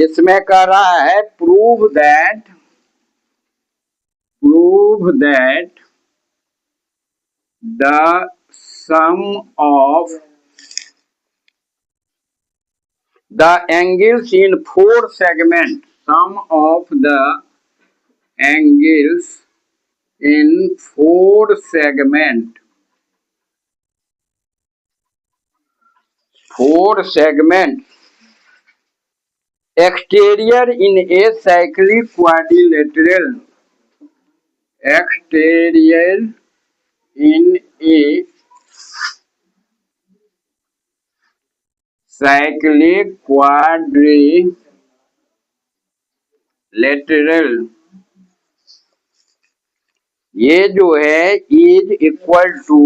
इसमें कह रहा है prove that the sum of the angles in four segment, sum of the angles in four segment exterior in a cyclic quadrilateral, exterior in a cyclic quadrilateral, ये जो है is equal to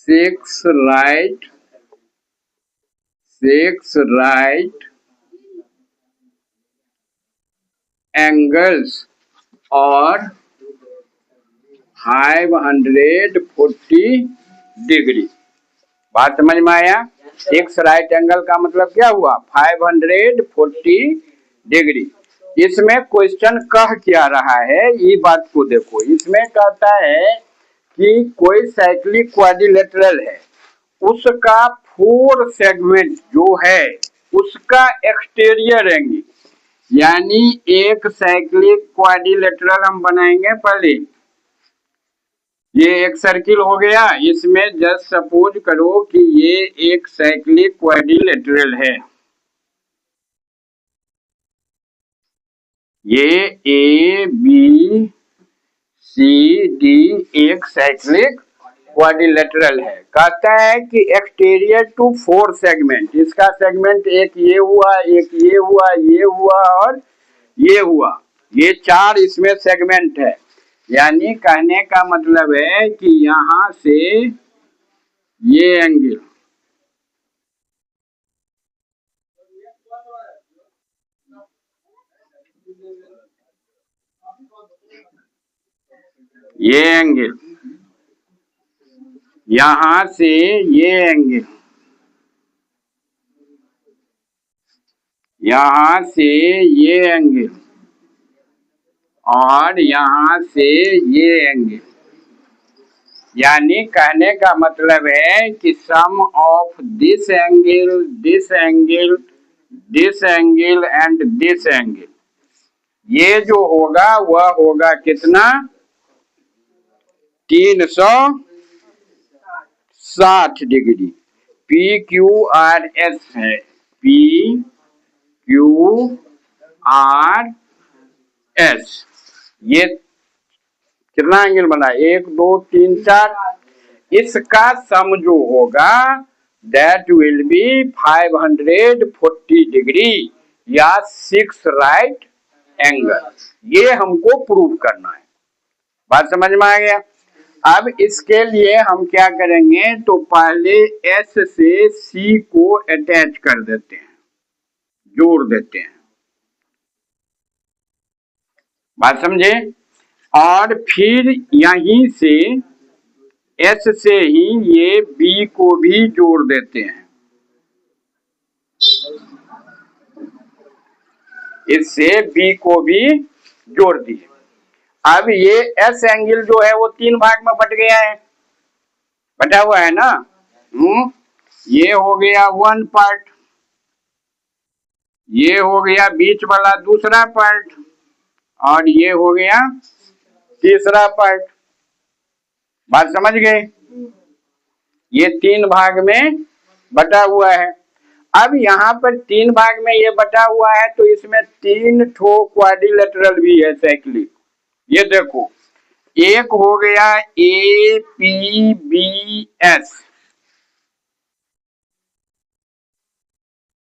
6 right angles और 540 degree. बात समझ में आया? 6 right angle का मतलब क्या हुआ? 540 डिग्री। इसमें क्वेश्चन कह क्या रहा है, ये बात को देखो। इसमें कहता है कि कोई साइक्लिक क्वाड्रिलेटरल है, उसका 4 सेगमेंट जो है उसका एक्सटीरियर एंगल, यानी एक साइक्लिक क्वाड्रिलेटरल हम बनाएंगे। पहले ये एक सर्किल हो गया, इसमें जस्ट सपोज करो कि ये एक साइक्लिक क्वाड्रिलेटरल है, ये ए बी सी डी एक साइक्लिक क्वाड्रिलेटरल है। कहता है कि एक्सटीरियर टू 4 सेगमेंट, इसका सेगमेंट एक ये हुआ, एक ये हुआ, ये हुआ और ये हुआ, ये 4 इसमें सेगमेंट है। यानी कहने का मतलब है कि यहां से ये एंगल, ये एंगल, यहां से ये एंगल, यहां से ये एंगल और यहां से ये एंगल, यानी कहने का मतलब है कि sum of this angle, this angle, this angle and this angle, ये जो होगा वह होगा कितना? 360 degree. P Q R S है, पी क्यू आर एस। ये कितना एंगल बना? 1 2 3 4। इसका सम जो होगा दैट विल बी 540 डिग्री या 6 राइट एंगल। ये हमको प्रूव करना है। बात समझ में आ गया? अब इसके लिए हम क्या करेंगे, तो पहले एस से सी को अटैच कर देते हैं, जोड़ देते हैं। बात समझे? और फिर यहीं से एस से ही ये बी को भी जोड़ देते हैं, इससे बी को भी जोड़ दिए। अब ये एस एंगल जो है वो 3 भाग में बट गया है, बटा हुआ है ना। ये हो गया 1 पार्ट, ये हो गया बीच वाला दूसरा पार्ट और ये हो गया तीसरा पार्ट। बात समझ गए? ये 3 भाग में बटा हुआ है। अब यहाँ पर 3 भाग में ये बटा हुआ है, तो इसमें 3 ठो क्वाड्रिलेटरल भी है साइक्लिक। ये देखो, एक हो गया A P B S,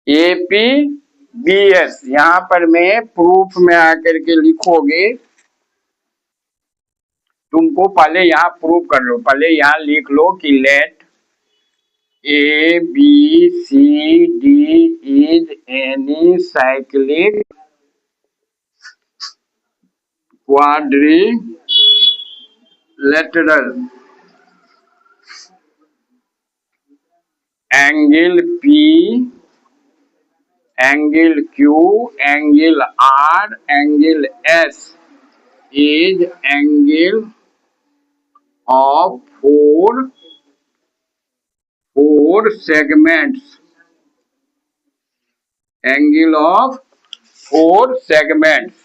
A P B S. यहां पर मैं प्रूफ में आकर के लिखोगे, तुमको पहले यहां प्रूफ कर लो। पहले यहां लिख लो कि let A B C D is any cyclic quadrilateral angle P, angle Q, angle R, angle S is angle of four segments. Angle of 4 segments.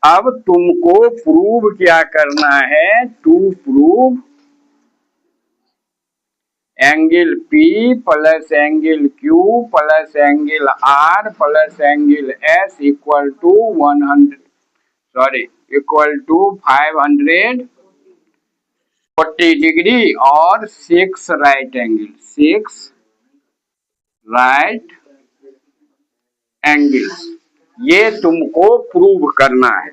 अब तुमको प्रूव क्या करना है? To prove angle P plus angle Q plus angle R plus angle S equal to 540 degree और 6 right angle, 6 right angle, ये तुमको prove करना है।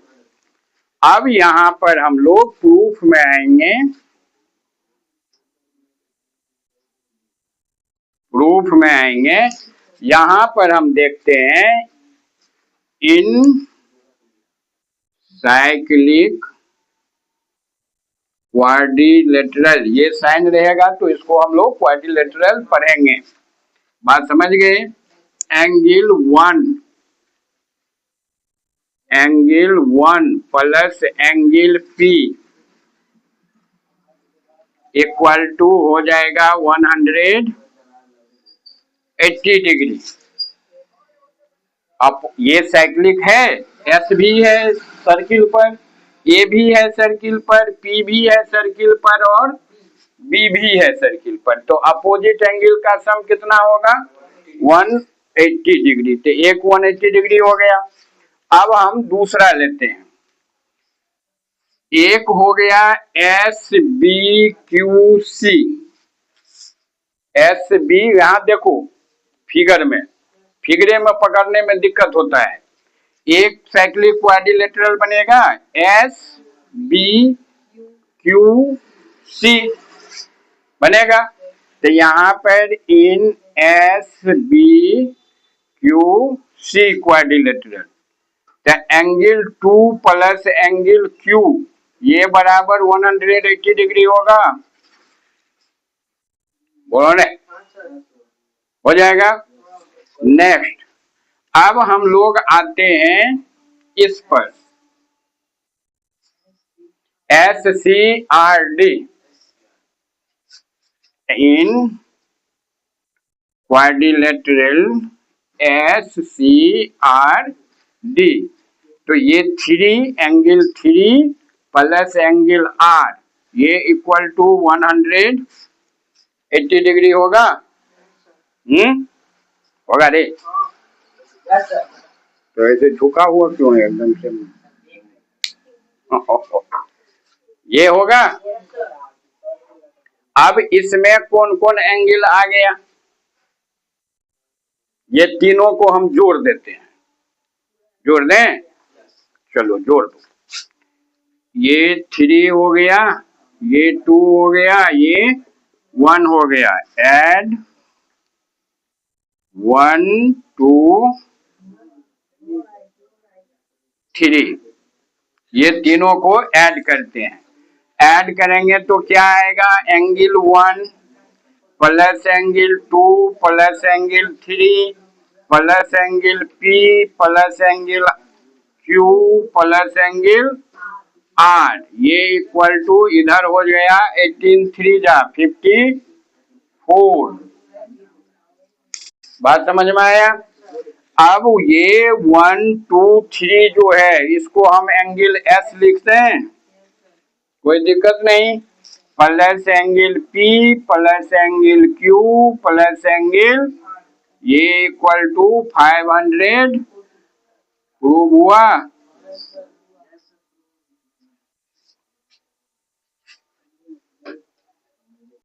अब यहां पर हम लोग प्रूफ में आएंगे। यहां पर हम देखते हैं इन साइक्लिक क्वाड्रिलेटरल, ये साइन रहेगा तो इसको हम लोग क्वाड्रिलेटरल पढ़ेंगे। बात समझ गए? Angle 1 plus angle P equal to हो जाएगा 180 डिग्री। अब ये साइक्लिक है, S भी है सर्किल पर, A भी है सर्किल पर, P भी है सर्किल पर और B भी है सर्किल पर। तो अपोजिट एंगल का सम कितना होगा? 180 डिग्री। तो एक 180 डिग्री हो गया। अब हम दूसरा लेते हैं। एक हो गया SBQC। SB, यहां देखो फिगर में पकड़ने में दिक्कत होता है। एक साइक्लिक क्वाड्रिलेटरल बनेगा SBQC बनेगा। तो यहाँ पर इन SBQC क्वाड्रिलेटरल, तो एंगल 2 प्लस एंगल Q ये बराबर 180 डिग्री होगा। बोलो ने, हो जाएगा। नेक्स्ट, अब हम लोग आते हैं इस पर SCRD, इन क्वाड्रिलेटरल SCRD, तो ये 3 एंगल 3 प्लस एंगल R ये इक्वल टू 180 डिग्री होगा। होगा रे? तो ऐसे झुका हुआ क्यों है एकदम से? ये होगा। अब इसमें कौन कौन एंगल आ गया? ये तीनों को हम जोड़ देते हैं। जोड़ दें? चलो जोड़ दो। ये 3 हो गया, ये 2 हो गया, ये 1 हो गया। ऐड 1 2 3, ये तीनों को ऐड करते हैं। ऐड करेंगे तो क्या आएगा? Angle 1 plus angle 2 plus angle 3 plus angle P plus angle Q plus angle R ये इक्वल टू इधर हो गया 18 3 जा 54। बात समझ में आया? अब ये 1 2 3 जो है इसको हम एंगल S लिखते हैं, कोई दिक्कत नहीं। Plus angle P plus angle Q plus angle ये इक्वल टू 500 प्रूव हुआ।